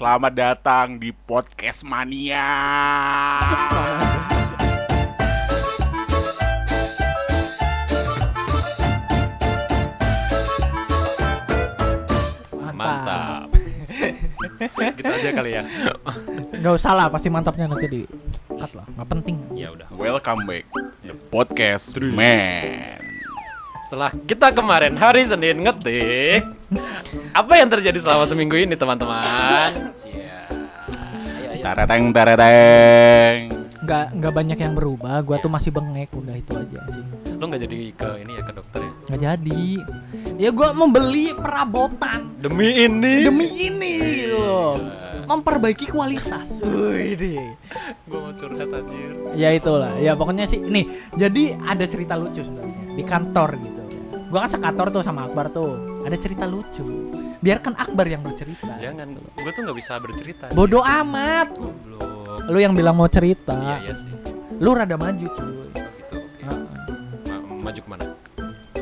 Selamat datang di Podcast Mania. Mantap. Kita aja kali ya. Gak usah lah, pasti mantapnya nanti di cut lah, gak penting. Ya udah. Welcome back the Podcast Man. Setelah kita kemarin hari Senin ngetik, apa yang terjadi selama seminggu ini teman-teman? Iya. Ayo. Tareteng. Gak banyak yang berubah, gua tuh masih bengek, udah itu aja sih. Lo nggak jadi ke ini ya, ke dokter ya? Gak jadi. Ya gua membeli perabotan Demi ini. gitu loh. Memperbaiki kualitas. Wih deh. Gue mau curhat anjir. Ya itulah, ya pokoknya sih nih. Jadi ada cerita lucu sebenarnya di kantor gitu. Gua kan sekantor tuh sama Akbar tuh. Ada cerita lucu. Biarkan Akbar yang bercerita. Jangan, gue tuh nggak bisa bercerita. Bodoh amat. Goblok. Lu yang bilang mau cerita. Iya sih. Lu rada maju cuy. Oh gitu. Oke. Maju kemana?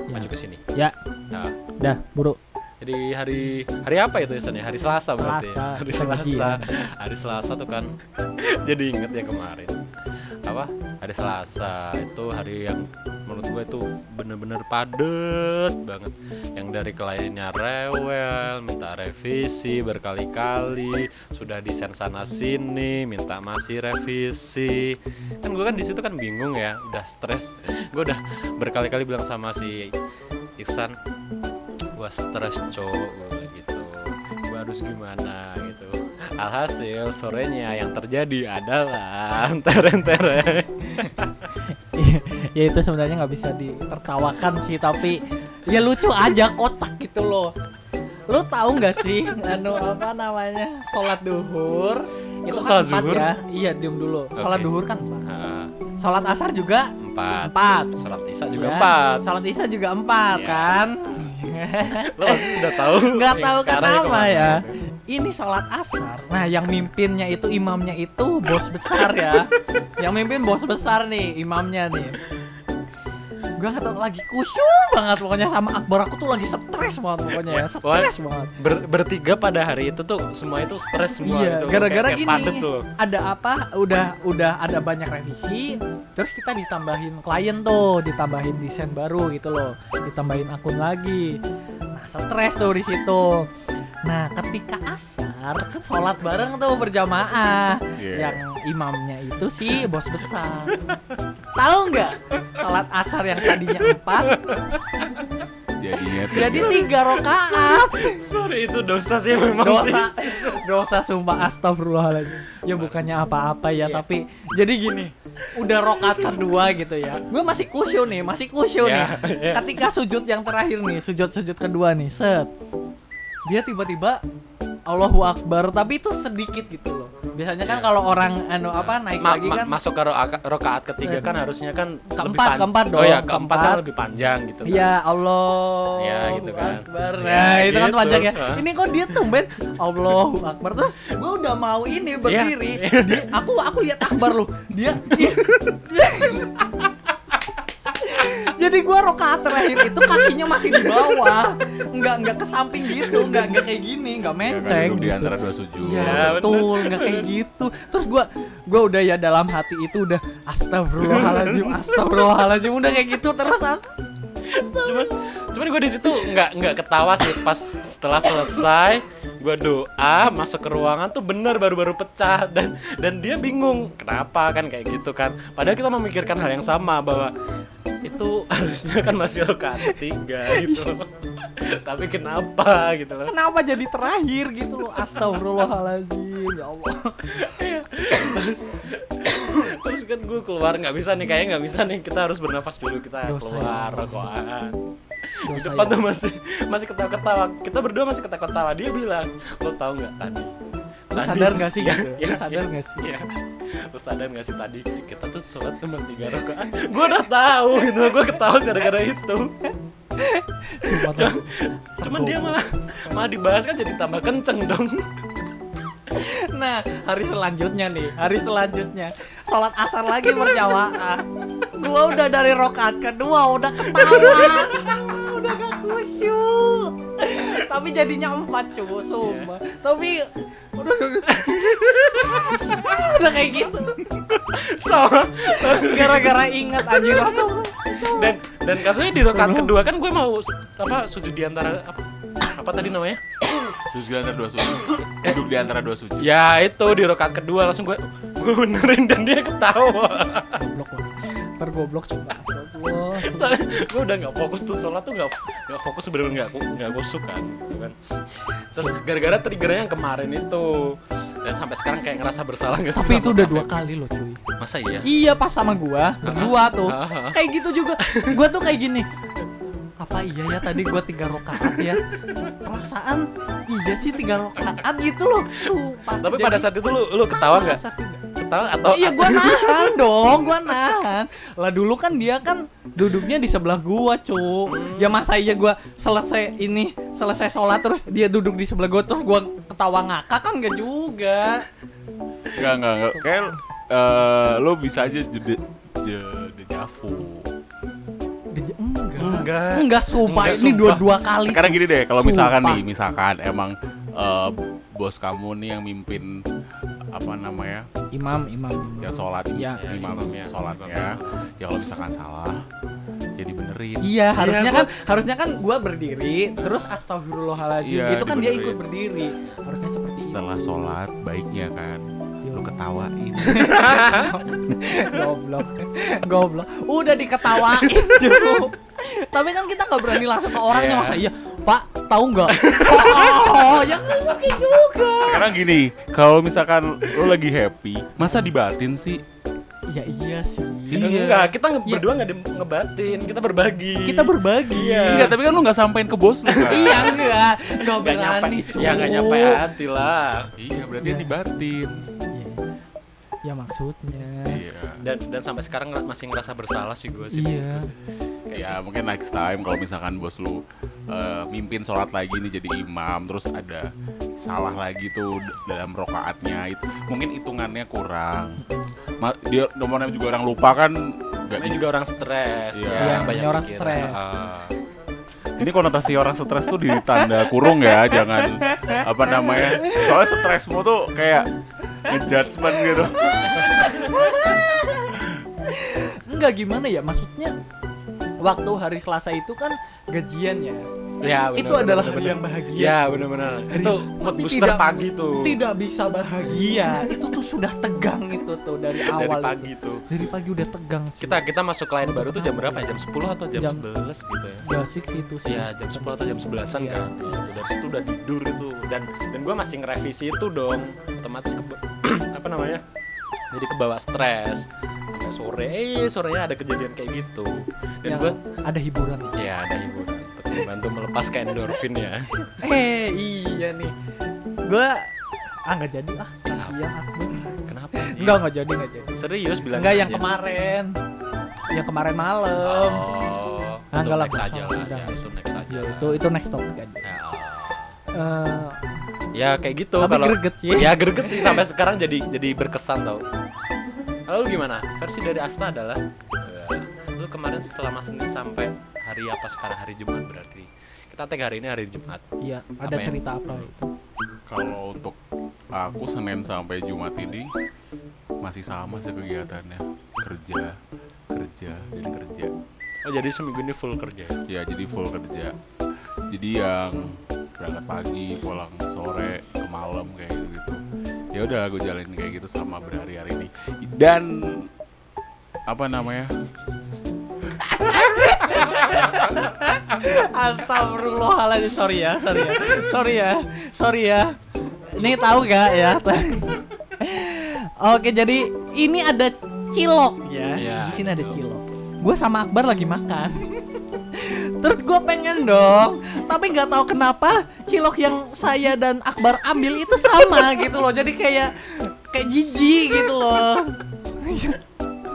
Maju ke sini. Ya, Nah, dah buru. jadi hari apa itu ya San ya? Hari Selasa berarti. Selasa, Hari lagi Selasa. ya. Hari Selasa tuh kan. Jadi inget ya kemarin. Apa? Hari Selasa itu hari yang menurut gue itu bener-bener padet banget. Yang dari kliennya rewel, minta revisi berkali-kali, sudah desain sana sini, minta masih revisi. Kan gue kan di situ kan bingung ya, udah stres. Gue udah berkali-kali bilang sama si Iksan, gue stres gue gitu, gue harus gimana gitu. Alhasil sorenya yang terjadi adalah tereng-tereng. Ya itu sebenarnya nggak bisa ditertawakan sih, tapi ya lucu aja, kocak gitu loh. Lu tahu nggak sih apa namanya sholat duhur itu Kok kan sholat 4 zuhur? ya. Iya, diem dulu. Sholat Oke. duhur kan 4. Sholat asar juga 4. 4. Sholat isya juga Ya, 4. Sholat isya juga 4 Iya. kan. Lo udah tahu? Nggak tahu ke arahnya kenapa kemana ya. gitu. Ini sholat asar. Nah, yang mimpinnya itu, imamnya itu bos besar ya. Yang mimpin bos besar nih, imamnya nih. Gue nggak tahu, lagi kusyuk banget pokoknya sama Akbar. Aku tuh lagi stres banget pokoknya ya, stres banget. Bertiga pada hari itu tuh semua itu stres semua Iya, gitu. gara-gara Kayak gini. padet tuh. Ada apa? Udah ada banyak revisi. Terus kita ditambahin klien tuh, ditambahin desain baru gitu loh, ditambahin akun lagi. Nah, stres tuh di situ. Nah, ketika asar kan sholat bareng tuh berjamaah. Yeah. Yang imamnya itu si bos besar. Tahu nggak? Sholat asar yang tadinya 4 Jadinya jadi 3 rakaat. Sorry, itu dosa sih memang sih. Dosa sumpah, astagfirullahaladzim. Ya bukannya apa-apa ya, tapi jadi gini, udah rakaat kedua gitu ya, gue masih kusyuk nih. Ya, ya. Ketika sujud yang terakhir nih, sujud kedua nih, set, dia tiba-tiba Allahu Akbar, tapi itu sedikit gitu loh. Biasanya kan Iya. kalau orang naik lagi kan masuk ke rokaat ketiga kan harusnya kan keempat dong. Oh ya, keempat kan Keempat. lebih panjang gitu kan. ya Allah Ya, gitu kan. Akbar. Ya, Nah itu kan gitu. panjang ya. Hah? Ini kok dia tumben Allahu Akbar. Terus gue udah mau ini berdiri. Iya. Dia, aku lihat Akbar loh. Dia jadi gue rokaat terakhir itu kakinya masih di bawah, nggak ke samping gitu, nggak kayak gini, nggak Ya kan menceng duduk di gitu. antara dua sujud. Iya Ya, betul, nggak kayak gitu. Terus gue udah ya dalam hati itu udah astagfirullahaladzim, udah kayak gitu terus. Cuman gue di situ nggak ketawa sih pas setelah selesai. Gue doa masuk ke ruangan tuh bener baru pecah dan dia bingung kenapa kan kayak gitu kan. Padahal kita memikirkan hal yang sama bahwa itu harusnya kan masih rokaat 3 gitu. Tapi kenapa gitu loh. Kenapa jadi terakhir gitu loh? Astagfirullahaladzim, ya Allah. Terus kan gue keluar nggak bisa nih, kayaknya nggak bisa nih, kita harus bernafas dulu, kita Dosa keluar ya. rokokan. Di Dosa depan ya. tuh masih ketawa-ketawa, kita berdua masih ketawa-ketawa. Dia bilang, lo tahu nggak tadi? Lu sadar nggak sih Ya, gitu? ya, Lu sadar ya, nggak sih? ya. Lo sadar nggak sih tadi kita tuh sholat cuma 3 rakaat? Gue udah tahu gitu, gue ketawa gara-gara itu. Sumpah tuh. Cuman dia malah dibahas kan jadi tambah kenceng dong. Nah, hari selanjutnya sholat asar lagi berjamaah. Gua udah dari rakaat kedua udah ketawa, udah gak khusyuk. Tapi jadinya 4 cuy, sumpah. Tapi Udah kayak gitu. Sama gara-gara ingat anjir. Dan kasusnya di rakaat kedua kan gue mau sujud di antara apa tadi namanya? Sujud di antara dua sujud. Duduk di antara dua sujud. Ya itu di rakaat kedua langsung gue benerin dan dia ketawa. Goblok lah. Goblok coba. Astagfirullah. Soalnya gue udah nggak fokus tuh sholat tuh nggak fokus bener-bener nggak kusuk kan, gitu kan. Terus gara-gara triggernya yang kemarin itu dan sampai sekarang kayak ngerasa bersalah nggak sih? Tapi sama itu udah Kak 2 kali loh cuy. Masa iya? Iya pas sama gua berdua tuh. Kayak gitu juga. Gua tuh kayak gini. Apa iya ya tadi gua 3 rakaat ya? Perasaan iya sih 3 rakaat gitu loh. Sumpah. Tapi pada saat itu lu ketawa nggak? Ketawa atau? Iya gua nahan dong, gua nahan. Lah dulu kan dia kan duduknya di sebelah gua, cu. Ya masa iya gua selesai sholat terus dia duduk di sebelah gua terus gua ketawa ngakak kan enggak juga. Enggak. Kayak lo bisa aja dejavu. Enggak sumpah ini sumpah. 2 kali. Sekarang gini deh, kalau Sumpah. misalkan emang bos kamu nih yang mimpin apa namanya? Imam. Ya sholat, Ya, imam imamnya. sholatnya. Ya kalau misalkan salah, ya dibenerin. Iya, harusnya kan gua berdiri terus astagfirullahaladzim. Iya, gitu kan dia dibenerin. ikut berdiri. Harusnya seperti itu. Setelah sholat, baiknya kan lu ketawain. Goblok. Udah diketawain cu. Tapi kan kita nggak berani langsung ke orangnya Iya. masa iya. Pak, tahu nggak? Oh, ya nggak mungkin juga. Sekarang gini, kalau misalkan lu lagi happy, masa dibatin sih? Ya iya sih. Iya. Enggak, kita berdua nggak ngebatin, kita berbagi. Kita berbagi. Iya. Enggak, tapi kan lu nggak sampein ke bos lu kan? Iya enggak Nggak berani cu. Ya nggak nyampe hati lah. Iya, berarti kan dibatin. Ya maksudnya. Iya. Dan sampai sekarang masih ngerasa bersalah sih gue sih. Iya. Ya mungkin next time kalau misalkan bos lu mimpin sholat lagi nih jadi imam, terus ada salah lagi tuh dalam rokaatnya, itu mungkin hitungannya kurang. Dia nomornya juga orang lupa kan, nggak Namanya juga orang stres. Iya. Iya, banyak orang pikiran. stres. Ini konotasi orang stres tuh di tanda kurung ya, jangan apa namanya. Soalnya stresmu tuh kayak ngejudgement gitu. Enggak gimana ya maksudnya waktu hari Selasa itu kan gajian ya. Ya, Itu adalah hari yang bahagia. Ya, benar-benar. Itu mood Tapi booster pagi tuh. Tidak bisa bahagia. Itu tuh sudah tegang itu tuh dari Dari awal. pagi tuh. Dari pagi udah tegang. Kita masuk klien baru tuh jam berapa ya? Jam 10 atau jam 11 gitu ya? Basic itu sih. Iya, jam 10 atau jam 11-an Iya. kan. Gitu. Dari situ udah tidur itu. Dan gue masih ngerevisi itu dong. Otomatis apa namanya? Jadi kebawa stres. Sampai sore, sorenya ada kejadian kayak gitu. Dan Yang gue ada hiburan. ya ada hiburan untuk membantu melepaskan endorfin ya. Iya nih. Gua nggak jadi kasihan aku. Kenapa? Enggak jadi. Serius bilang Enggak yang aja. kemarin. Yang kemarin malam. Oh, Ah, itu enggak lah, next aja lah. udah. Ya, itu next aja. Ya, itu next topic aja. Ya, Eh, ya kayak gitu. Tapi kalau greget ya. Ya greget sih sampai sekarang jadi berkesan tau. Lalu gimana? Versi dari Asta adalah lu kemarin selama Senin sampai hari apa sekarang, hari Jumat berarti. Kita tag hari ini hari Jumat. Iya, ada Apa ya? cerita apa itu? Kalau untuk aku Senin sampai Jumat ini masih sama sih kegiatannya, kerja dan kerja. Oh, jadi seminggu ini full kerja ya? Ya jadi full kerja. Jadi yang berangkat pagi, pulang sore, ke malam kayak gitu. Ya udah gue jalanin kayak gitu selama berhari-hari ini. Dan apa namanya? Astagfirullahaladzim, sorry ya. Ini tahu gak ya? Oke, jadi ini ada cilok ya. Iya, Di sini ada cilok. cilok. Gue sama Akbar lagi makan. Terus gue pengen dong, tapi nggak tahu kenapa cilok yang saya dan Akbar ambil itu sama gitu loh. Jadi kayak jijik gitu loh.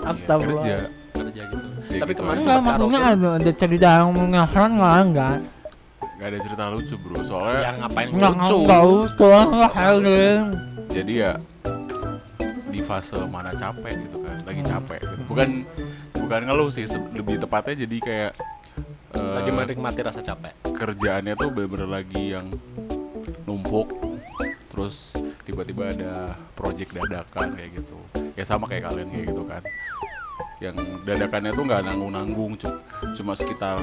Astagfirullah. Kerja. Kerja gitu. Ya Tapi gitu kemarin aja. sempat karaoke. ada cerita yang mengesan enggak? Gak ada cerita lucu bro, soalnya Ya ngapain Enggak lucu? usah. jadi ya di fase mana capek gitu kan, lagi capek gitu. Bukan ngeluh sih, lebih tepatnya jadi kayak Lagi menikmati rasa capek. kerjaannya tuh bener-bener lagi yang numpuk, terus tiba-tiba ada project dadakan kayak gitu. Ya sama kayak kalian kayak gitu kan. Yang dadakannya tuh nggak nanggung-nanggung, cuma sekitar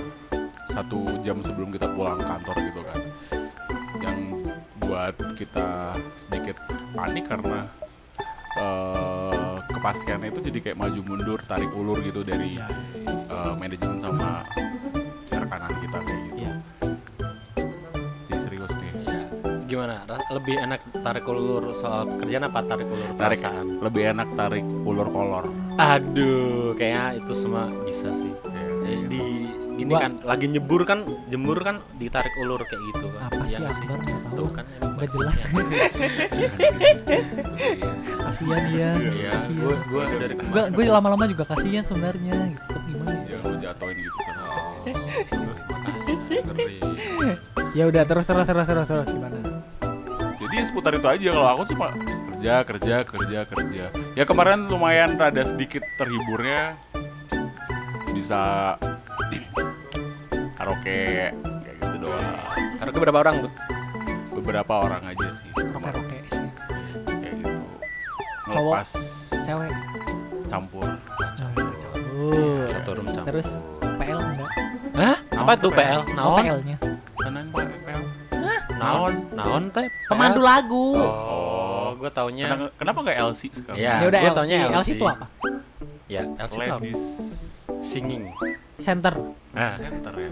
1 jam sebelum kita pulang kantor gitu kan. Yang buat kita sedikit panik karena kepastiannya itu jadi kayak maju mundur, tarik ulur gitu dari manajemen sama rekanan kita kayak gitu. Iya. Jadi serius nih. Iya. Gimana? Lebih enak tarik ulur soal pekerjaan apa tarik ulur Tarik perasaan? lebih enak tarik ulur kolor. Aduh, kayaknya itu semua bisa sih. Di gini Gua- kan lagi jemur kan ditarik ulur kayak gitu kan. Apa sih Iya nggak Akbar? Nggak tahu. Tuh kan emang Nggak jelas. Kasihan dia. Iya, Kasihan. gua dari kemarin. Gue lama-lama juga kasihan sebenarnya gitu. Tapi gimana ya? Ya lu jatuhin gitu kan. Ngeri. Ya udah terus gimana? Jadi ya seputar itu aja. Kalau aku sih kerja. Ya kemarin lumayan rada sedikit terhiburnya, bisa karaoke kayak gitu doang. Karena berapa orang tuh? Beberapa orang aja sih kemarin Oke. kayak gitu. Ngelepas Cewek. campur. Satu room campur. Terus PL enggak? Hah? Apa tuh PL? Oh, Naon? PL-nya. Kanan PL. Naon teh? Pemandu lagu. Oh, gua taunya. Kenapa nggak LC sekarang? Iya. Ya udah gua LC. taunya LC itu apa? Ya, LC itu apa? Ladies Singing. Center. Nah, Center ya.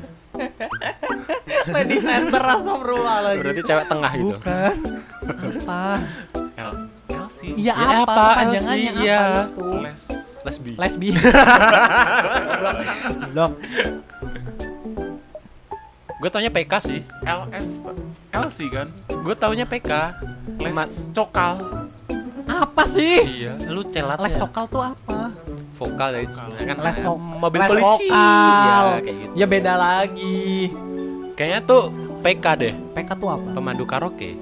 Lady Center astagfirullahaladzim. berarti cewek tengah gitu. Bukan. Apa? LC. Iya Ya, apa? apa? Panjangannya LC, apa iya. itu? Lesbi. Lesbi. Blok. Gue taunya PK sih. LC kan. Gue taunya PK. Les cokal. Apa sih? Iya, lu celat Les ya. vokal tuh apa? Vokal ya, kan Les ada vokal. mobil Les polisi. vokal. Iya, kayak gitu. Ya beda lagi. Kayaknya tuh PK deh, PK tuh apa? pemandu karaoke.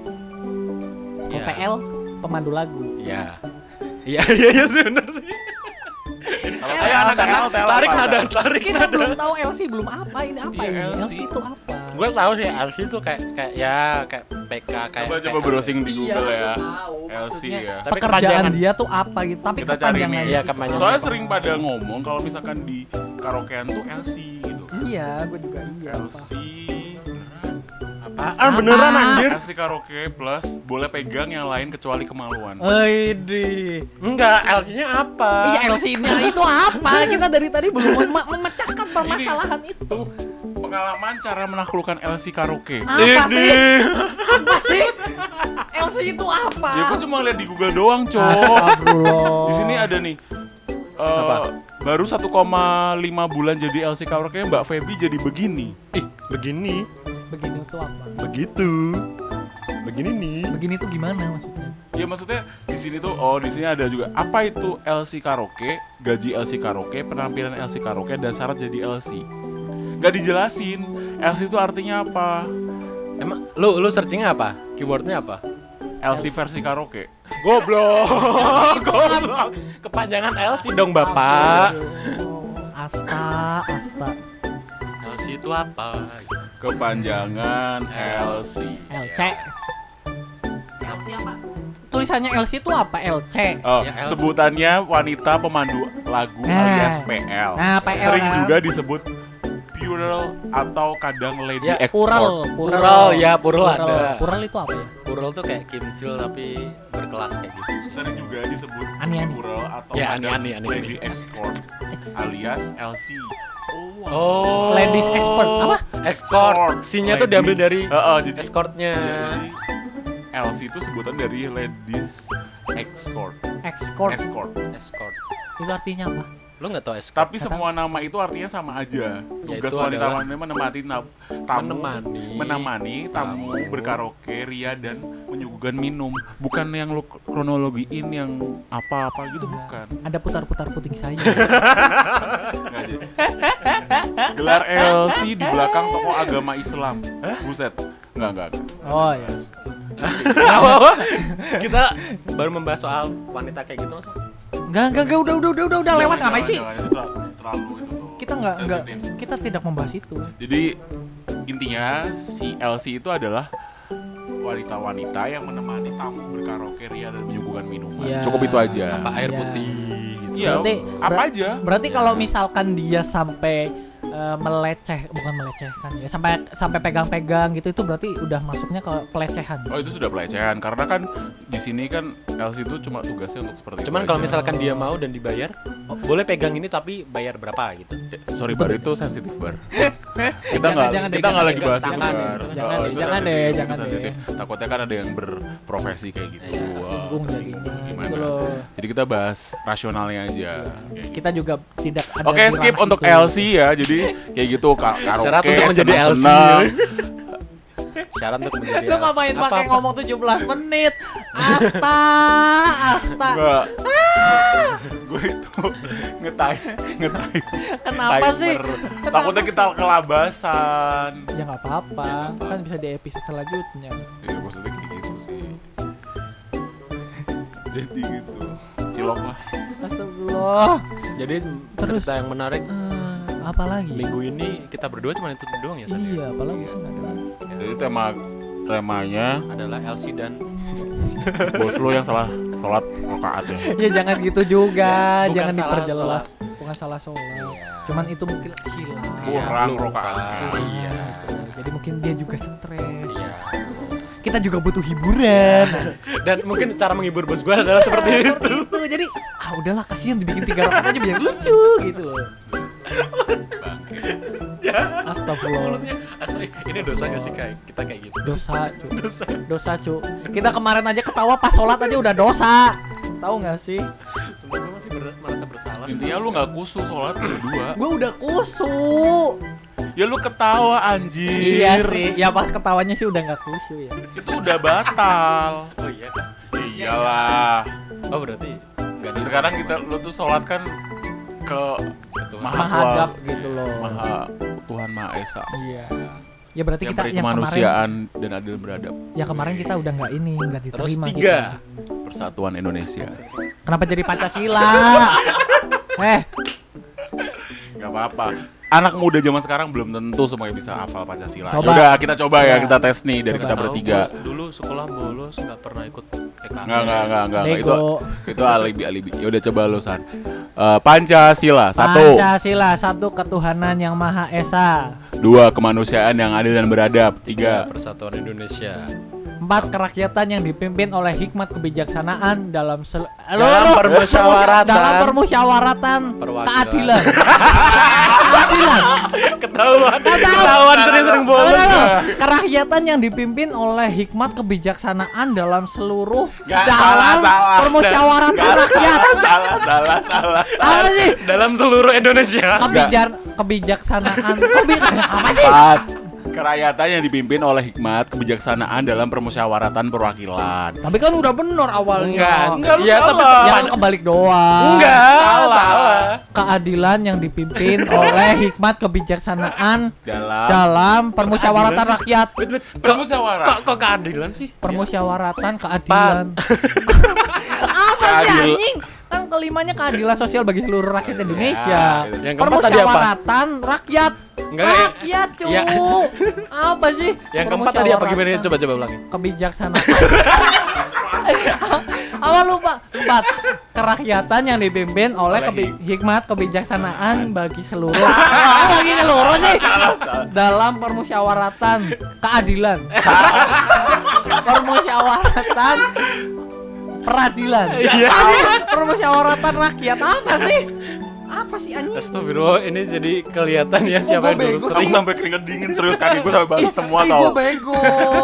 Kalau PL pemandu lagu. Iya. Iya sih benar sih. Ayo anak-anak tarik Kita belum tahu LC belum apa ini apa Iya, ini? LC. LC itu apa? Gue tahu sih LC tuh kayak PK kayak. Coba browsing di Iya, Google ya. aku tahu. LC Maksudnya, ya. Tapi pekerjaan kepanjangan. dia tuh apa gitu? Tapi Kita cari kepanjangan. nih. Iya, kepanjangan. Soalnya sering pada ngomong kalau misalkan di karaokean tuh LC gitu. Iya, gue juga iya. LC Apaan beneran anjir? LC karaoke plus boleh pegang yang lain kecuali kemaluan. Widih. Enggak, LC-nya apa? Iya LC-nya itu apa? Kita dari tadi belum memecahkan permasalahan itu. Pengalaman cara menaklukkan LC karaoke. Apa sih? Apa sih? LC itu apa? Ya gue cuma lihat di Google doang, Cok. Astagfirullah. Di sini ada nih. Apa? Baru 1,5 bulan jadi LC karaoke Mbak Feby jadi begini. Ih, begini. Begini tuh apa? Begitu. Begini nih. Begini tuh gimana maksudnya? Ya maksudnya di sini tuh di sini ada juga apa itu LC karaoke, gaji LC karaoke, penampilan LC karaoke dan syarat jadi LC. Gak dijelasin LC itu artinya apa. Emang lu searchingnya apa? Keywordnya apa? LC versi karaoke. Goblok. Kepanjangan LC dong, Bapak. Asta. LC itu apa? Kepanjangan LC. LC. LC apa? Tulisannya LC itu apa? LC. Ya, LC. Sebutannya wanita pemandu lagu alias PL. Nah, PL. Sering juga disebut plural atau kadang lady Ya, escort. Pural, ya, pural ada. Pural itu apa ya? Pural tuh kayak kimcil tapi berkelas kayak gitu. Sering juga disebut Ani-ani. plural atau Ya, kadang ani-ani. lady escort alias LC. Oh. Ladies expert. Apa? Escort. C-nya tuh diambil dari jadi escortnya. jadi LC itu sebutan dari ladies escort. Escort. Escort. Itu artinya apa? Lu nggak tau escort? Tapi semua nama itu artinya sama aja. Tugas itu wanita adalah menemani tamu, menemani tamu berkaraoke, ria dan menyuguhkan minum. Bukan yang lu kronologiin yang apa-apa gitu, bukan. Ada putar-putar puting saya. Nggak jadi. Gelar LC di belakang tokoh agama Islam. Buset. Enggak. Oh ya. Kita baru membahas soal wanita kayak gitu masa? Enggak, udah lewat ngapain sih? Jangan, itu terlalu itu tuh. Kita enggak, sensitif. kita tidak membahas itu. Jadi intinya si LC itu adalah wanita-wanita yang menemani tamu berkaraoke ria dan menyuguhkan minuman. Iya. Cukup itu aja. Apa air Iya. putih gitu. Iya, Berarti- apa aja. Berarti kalau misalkan dia sampai bukan melecehkan ya, sampai pegang-pegang gitu, itu berarti udah masuknya ke pelecehan. Oh, itu sudah pelecehan karena kan di sini kan LC itu cuma tugasnya untuk seperti Cuman itu kalau aja. misalkan dia mau dan dibayar, boleh pegang ini tapi bayar berapa gitu. Sorry bar, itu sensitif bar. Kita Jangan, nggak jangan deh, kita nggak jangan lagi deh, bahas itu jangan bar. deh, Oh, jangan itu deh, jangan sensitif, deh, itu jangan deh. sensitif. Takutnya kan ada yang berprofesi kayak gitu. Iya, Wah, Singgung jadinya gimana? gitu loh. Jadi kita bahas rasionalnya aja. Kita juga tidak ada Oke, di skip ranah untuk itu. LC ya. Jadi kayak gitu karaoke. Syarat untuk menjadi LC. senang-senang. Syarat untuk menjadi Lu ngapain LC. pakai Apa-apa. ngomong 17 menit? Asta. Enggak. Gue itu ngetai. Kenapa sih? Takutnya kita kelabasan. Ya nggak apa-apa, kan bisa di episode selanjutnya. Ya maksudnya kayak gitu sih. Jadi gitu. Cilok lah. Astagfirullah. Jadi Terus? cerita yang menarik Apa lagi? minggu ini kita berdua cuma itu doang ya. San? Iya, apalagi sih nggak ada. Jadi temanya Adalah LC dan bos lu yang salah sholat rakaat ya. Ya jangan gitu juga, Bukan jangan salah diperjelas. Bukan salah sholat. Cuman itu mungkin hilang. Kurang lupa. rakaat. Iya. Gitu. Jadi mungkin dia juga stres. Iya. Kita juga butuh hiburan. Dan mungkin cara menghibur bos gue adalah seperti itu. Seperti itu. Jadi udahlah, kasihan dibikin 3 rakaat aja biar lucu gitu loh. Astagfirullah. Asli, ini dosa gak sih kayak kita kayak gitu? Dosa cu. Kita kemarin aja ketawa pas sholat aja udah dosa. Tahu nggak sih? Sumpah gue masih merasa bersalah. Intinya lu nggak kusu sholat berdua. Gue udah kusu. Ya lu ketawa anjir. Iya sih. Ya pas ketawanya sih udah nggak kusu ya. Itu udah batal. Oh iya. Iyalah. Oh berarti nggak di Sekarang lu tuh sholat kan ke Maha Menghadap Kuasa, gitu loh. Maha Tuhan Maha Esa. Iya. Ya berarti Yang kita beri yang kemarin kemanusiaan dan adil beradab. ya kemarin kita udah nggak terus diterima 3. kita. Persatuan Indonesia. Kenapa jadi Pancasila? Gak apa-apa. Anak muda zaman sekarang belum tentu semuanya bisa hafal Pancasila. Coba. Udah kita coba ya, Ya. kita tes nih dari Coba. kita bertiga. Dulu sekolah bolos nggak pernah ikut PKN. Enggak. Bego. Itu alibi. Ya udah coba lu San. Pancasila 1, Pancasila, 1 ketuhanan yang Maha Esa. 2 kemanusiaan yang adil dan beradab, 3 Persatuan Indonesia. 4 kerakyatan yang dipimpin oleh hikmat kebijaksanaan dalam permusyawaratan. permusyawaratan Perwakilan. keadilan. Keadilan. Ketahuan sering-sering bolos. Kerakyatan yang dipimpin oleh hikmat kebijaksanaan dalam seluruh Nggak, dalam salah. permusyawaratan rakyat. Salah. Apa sih? Dalam seluruh Indonesia. Kebijaksanaan. Apa sih? 4 kerakyatan yang dipimpin oleh hikmat kebijaksanaan dalam permusyawaratan perwakilan. Tapi kan udah bener awalnya. Enggak, lu Iya, tapi salah. Ya kan kebalik doang. Enggak, Salah. salah. Keadilan yang dipimpin oleh hikmat kebijaksanaan dalam permusyawaratan rakyat. Wait. Permusyawaratan. Kok keadilan sih? Permusyawaratan keadilan. Apa sih Keadil- anjing? Kan kelimanya keadilan sosial bagi seluruh rakyat Indonesia. gitu. Yang keempat tadi apa? Permusyawaratan rakyat. Enggak, Rakyat, cu. ya. Apa sih? Yang keempat tadi apa gimana? Permusyawaratan Coba ulangi. kebijaksanaan. Apa lupa? 4 kerakyatan yang dipimpin oleh hikmat kebijaksanaan bagi seluruh. Bagi seluruh sih. Dalam permusyawaratan keadilan. Permusyawaratan peradilan. Iya. Permusyawaratan rakyat apa sih? Apa sih anjing? Astagfirullah, ini jadi kelihatan ya siapa yang dulu Aku sering. sampai keringet dingin serius kaki gue sampai basah semua Ih, tau. gua bego.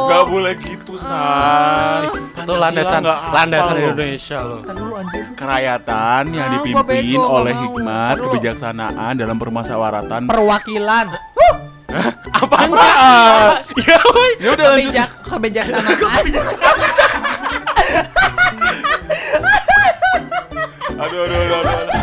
Gak boleh gitu San. Itu landasan nggak apa landasan loh. Indonesia loh. Kan dulu anjir. Kerakyatan yang Gua dipimpin bego, nggak oleh mau. hikmat Kan dulu. kebijaksanaan dalam permusyawaratan. Perwakilan. Apaan? Ya, woi. Ya udah lanjut. Kebijaksanaan. Aduh.